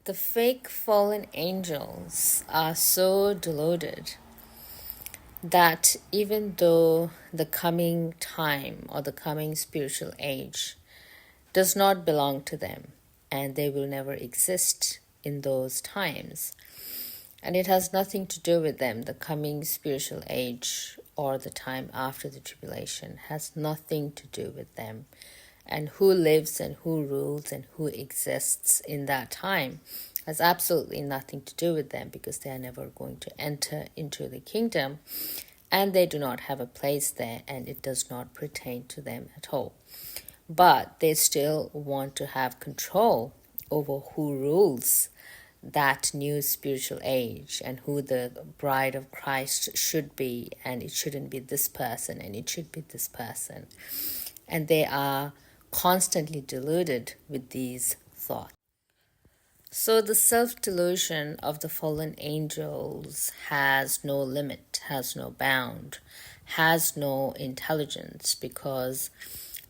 The fake fallen angels are so deluded that even though the coming time or the coming spiritual age does not belong to them and they will never exist in those times, and it has nothing to do with them, the coming spiritual age or the time after the tribulation has nothing to do with them. And who lives and who rules and who exists in that time has absolutely nothing to do with them, because they are never going to enter into the kingdom and they do not have a place there, and it does not pertain to them at all. But they still want to have control over who rules that new spiritual age and who the bride of Christ should be, and it shouldn't be this person and it should be this person. And they are constantly deluded with these thoughts. So the self-delusion of the fallen angels has no limit, has no bound, has no intelligence, because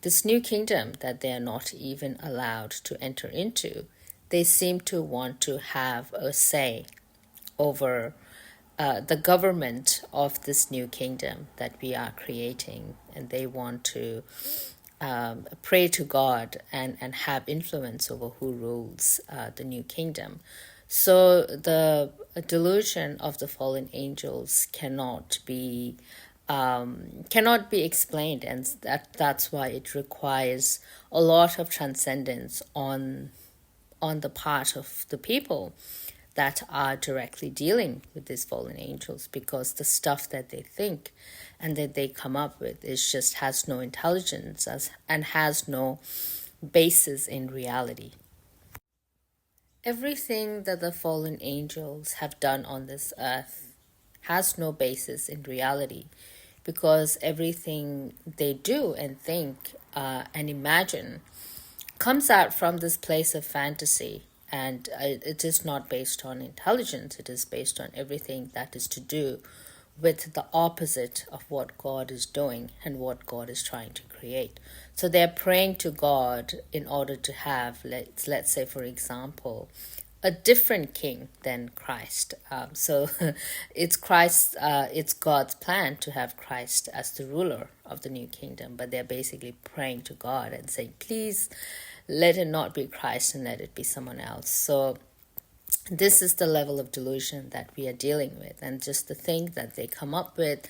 this new kingdom that they are not even allowed to enter into, they seem to want to have a say over the government of this new kingdom that we are creating, and they want to pray to God and have influence over who rules the new kingdom. So the delusion of the fallen angels cannot be explained, and that's why it requires a lot of transcendence on the part of the people that are directly dealing with these fallen angels, because the stuff that they think and that they come up with is just has no intelligence and has no basis in reality. Everything that the fallen angels have done on this earth has no basis in reality, because everything they do and think and imagine comes out from this place of fantasy, and it is not based on intelligence. It is based on everything that is to do with the opposite of what God is doing and what God is trying to create. So they're praying to God in order to have, let's say, for example, a different king than Christ. So it's God's plan to have Christ as the ruler of the new kingdom, but they're basically praying to God and saying, please let it not be Christ and let it be someone else. So this is the level of delusion that we are dealing with, and just the thing that they come up with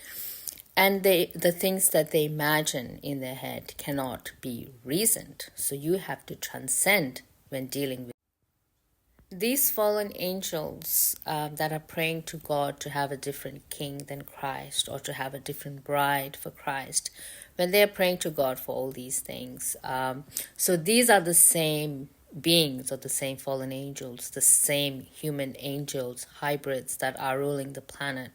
and the things that they imagine in their head cannot be reasoned. So you have to transcend when dealing with these fallen angels that are praying to God to have a different king than Christ, or to have a different bride for Christ, when they're praying to God for all these things. So these are the same beings, or the same fallen angels, the same human angels, hybrids that are ruling the planet,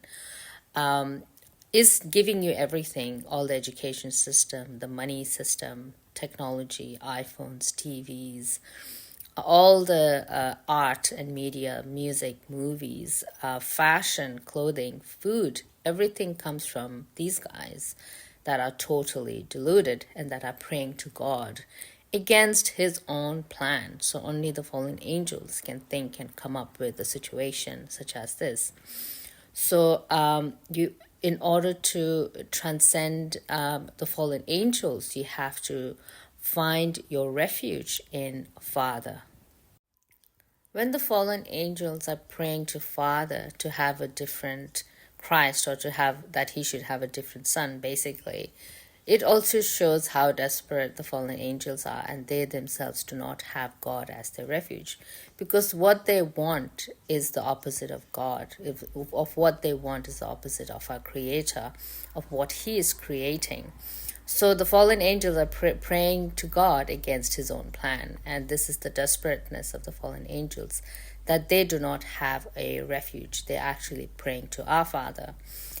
is giving you everything, all the education system, the money system, technology, iPhones, TVs, all the art and media, music, movies, fashion, clothing, food, everything comes from these guys that are totally deluded and that are praying to God against his own plan. So only the fallen angels can think and come up with a situation such as this. So in order to transcend the fallen angels, you have to find your refuge in Father. When the fallen angels are praying to Father to have a different Christ, or to have that he should have a different son, basically, it also shows how desperate the fallen angels are, and they themselves do not have God as their refuge, because what they want is the opposite of God. Of what they want is the opposite of our Creator, of what he is creating. So the fallen angels are praying to God against his own plan. And this is the desperateness of the fallen angels, that they do not have a refuge. They're actually praying to our Father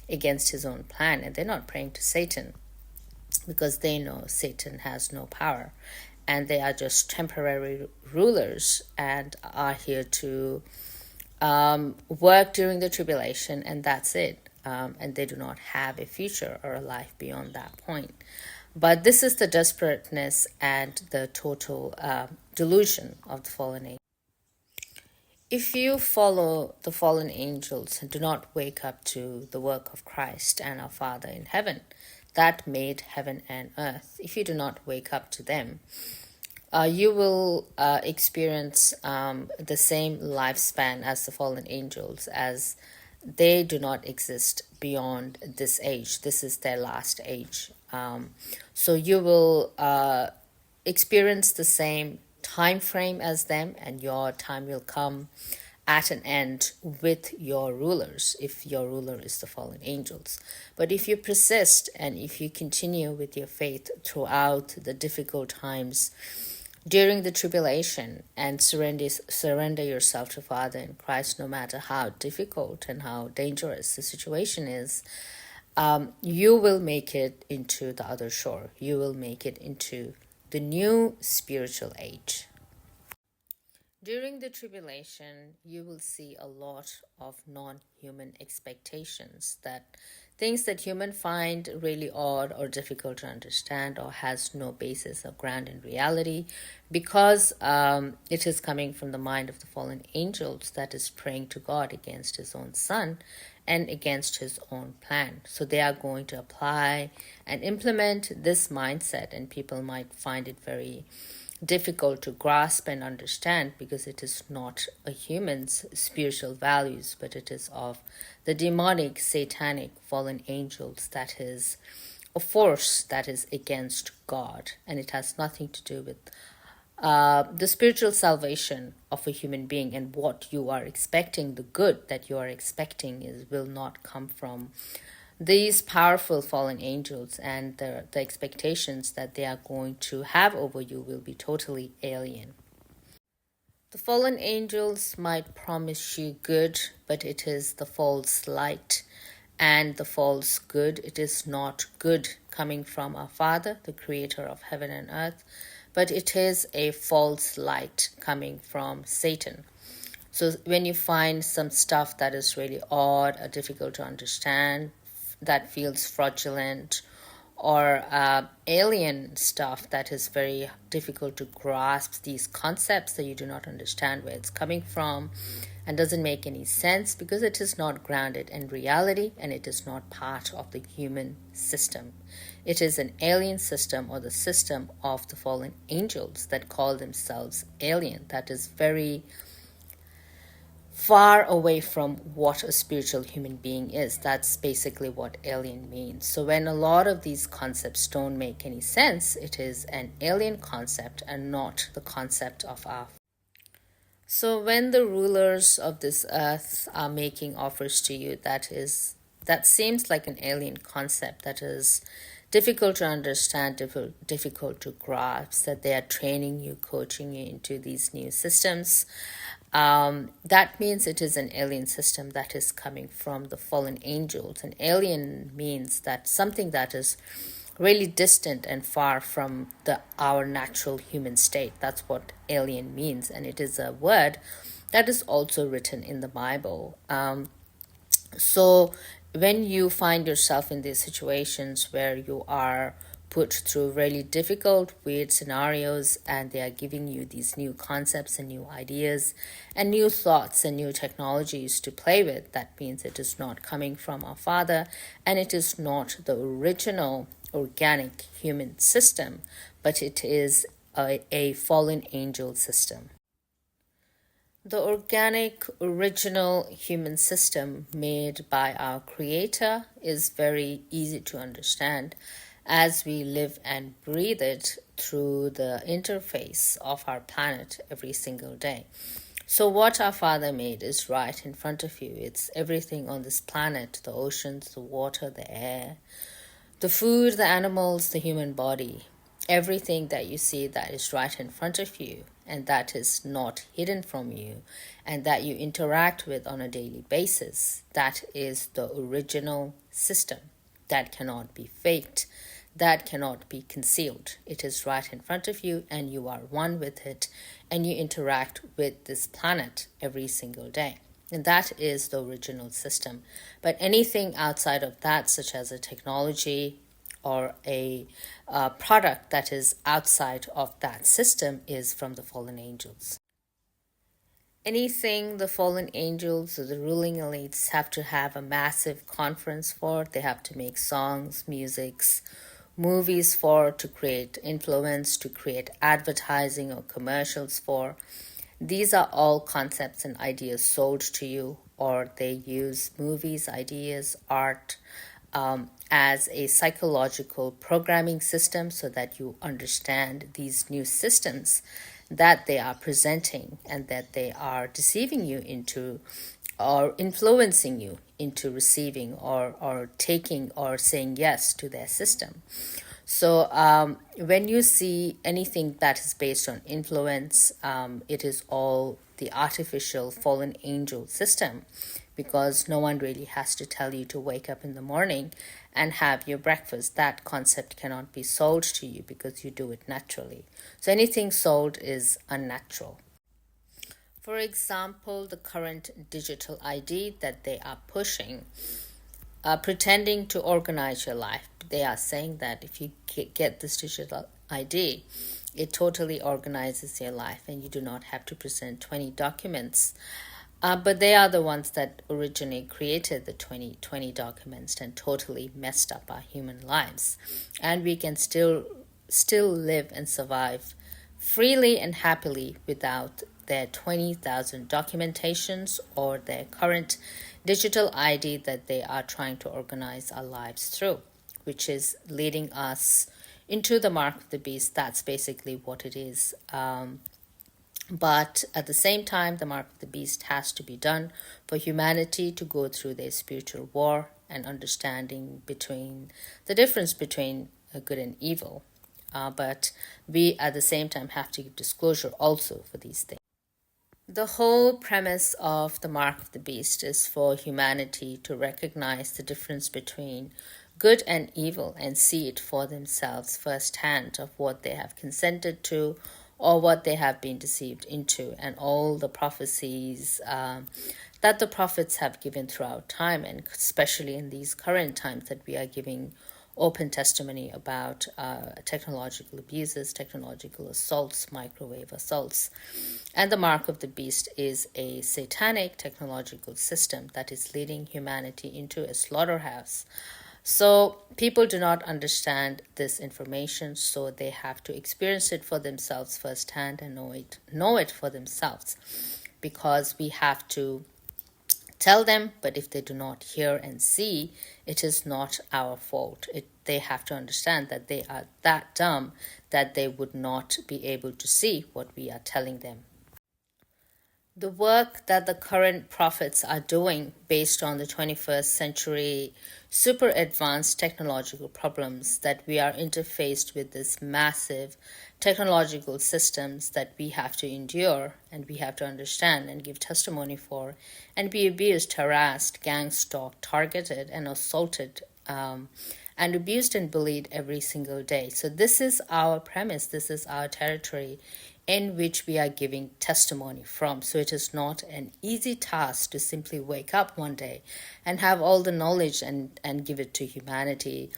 against his own plan. And they're not praying to Satan, because they know Satan has no power. And they are just temporary rulers and are here to work during the tribulation, and that's it. And they do not have a future or a life beyond that point. But this is the desperateness and the total delusion of the fallen angel. If you follow the fallen angels and do not wake up to the work of Christ and our Father in heaven that made heaven and earth, if you do not wake up to them, you will experience the same lifespan as the fallen angels, as they do not exist beyond this age. This is their last age. So you will experience the same time frame as them, and your time will come at an end with your rulers, if your ruler is the fallen angels. But if you persist and if you continue with your faith throughout the difficult times during the tribulation and surrender yourself to Father in Christ, no matter how difficult and how dangerous the situation is, you will make it into the other shore. You will make it into the new spiritual age. During the tribulation, you will see a lot of non-human expectations, that things that humans find really odd or difficult to understand or has no basis or ground in reality, because it is coming from the mind of the fallen angels that is praying to God against his own son and against his own plan. So they are going to apply and implement this mindset, and people might find it very difficult to grasp and understand, because it is not a human's spiritual values, but it is of the demonic, satanic, fallen angels, that is a force that is against God, and it has nothing to do with the spiritual salvation of a human being. And what you are expecting, the good that you are expecting, will not come from these powerful fallen angels, and the expectations that they are going to have over you will be totally alien. The fallen angels might promise you good, but it is the false light and the false good. It is not good coming from our Father, the creator of heaven and earth, but it is a false light coming from Satan. So when you find some stuff that is really odd or difficult to understand, that feels fraudulent, or alien stuff that is very difficult to grasp, these concepts that you do not understand where it's coming from and doesn't make any sense, because it is not grounded in reality and it is not part of the human system. It is an alien system, or the system of the fallen angels that call themselves alien, that is very far away from what a spiritual human being is. That's basically what alien means. So when a lot of these concepts don't make any sense, it is an alien concept and not the concept of our. So when the rulers of this earth are making offers to you, that seems like an alien concept, that is difficult to understand, difficult to grasp, that they are training you, coaching you into these new systems. That means it is an alien system that is coming from the fallen angels. An alien means that something that is really distant and far from our natural human state. That's what alien means, and it is a word that is also written in the Bible. So when you find yourself in these situations where you are put through really difficult, weird scenarios, and they are giving you these new concepts and new ideas and new thoughts and new technologies to play with, that means it is not coming from our Father, and it is not the original organic human system, but it is a fallen angel system. The organic, original human system made by our Creator is very easy to understand, as we live and breathe it through the interface of our planet every single day. So what our Father made is right in front of you. It's everything on this planet: the oceans, the water, the air, the food, the animals, the human body. Everything that you see that is right in front of you, and that is not hidden from you, and that you interact with on a daily basis, that is the original system. That cannot be faked. That cannot be concealed. It is right in front of you, and you are one with it, and you interact with this planet every single day. And that is the original system. But anything outside of that, such as a technology or a product that is outside of that system, is from the fallen angels. anything the fallen angels or the ruling elites have to have a massive conference for. They have to make songs, musics, movies for, to create influence, to create advertising or commercials for. These are all concepts and ideas sold to you, or they use movies, ideas, art, as a psychological programming system so that you understand these new systems that they are presenting and that they are deceiving you into or influencing you into receiving or taking or saying yes to their system. So when you see anything that is based on influence, it is all the artificial fallen angel system, because no one really has to tell you to wake up in the morning and have your breakfast. That concept cannot be sold to you because you do it naturally. So anything sold is unnatural. For example, the current digital ID that they are pushing, pretending to organize your life. They are saying that if you get this digital ID, it totally organizes your life and you do not have to present 20 documents. But they are the ones that originally created the 2020 documents and totally messed up our human lives. And we can still live and survive freely and happily without their 20,000 documentations or their current digital ID that they are trying to organize our lives through, which is leading us into the mark of the beast. That's basically what it is. But at the same time, the mark of the beast has to be done for humanity to go through their spiritual war and understanding between the difference between good and evil. But we at the same time have to give disclosure also for these things. The whole premise of the mark of the beast is for humanity to recognize the difference between good and evil and see it for themselves firsthand of what they have consented to or what they have been deceived into, and all the prophecies that the prophets have given throughout time, and especially in these current times that we are giving open testimony about technological abuses, technological assaults, microwave assaults. And the mark of the beast is a satanic technological system that is leading humanity into a slaughterhouse. So people do not understand this information, so they have to experience it for themselves firsthand and know it for themselves, because we have to tell them, but if they do not hear and see, it is not our fault. They have to understand that they are that dumb that they would not be able to see what we are telling them. The work that the current prophets are doing based on the 21st century super advanced technological problems, that we are interfaced with this massive technological systems that we have to endure and we have to understand and give testimony for, and be abused, harassed, gang stalked, targeted, and assaulted, and abused and bullied every single day. So this is our premise, this is our territory in which we are giving testimony from. So it is not an easy task to simply wake up one day and have all the knowledge and give it to humanity.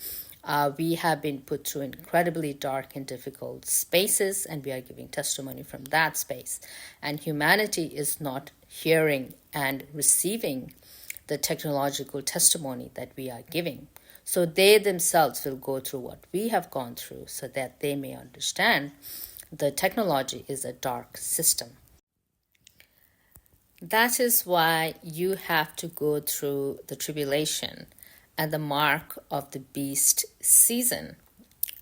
We have been put through incredibly dark and difficult spaces, and we are giving testimony from that space. And humanity is not hearing and receiving the technological testimony that we are giving. So they themselves will go through what we have gone through so that they may understand the technology is a dark system. That is why you have to go through the tribulation and the mark of the beast season,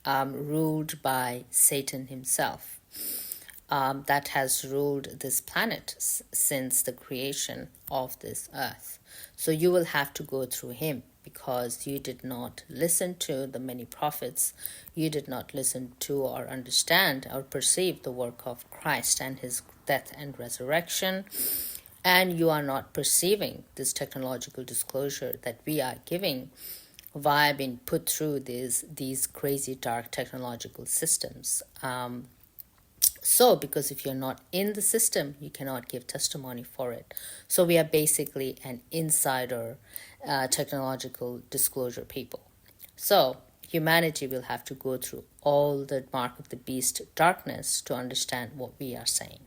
ruled by Satan himself, that has ruled this planet since the creation of this earth. So you will have to go through him, because you did not listen to the many prophets, you did not listen to or understand or perceive the work of Christ and his death and resurrection, and you are not perceiving this technological disclosure that we are giving via being put through these crazy dark technological systems. So, because if you're not in the system, you cannot give testimony for it. So we are basically an insider technological disclosure people. So humanity will have to go through all the mark of the beast darkness to understand what we are saying.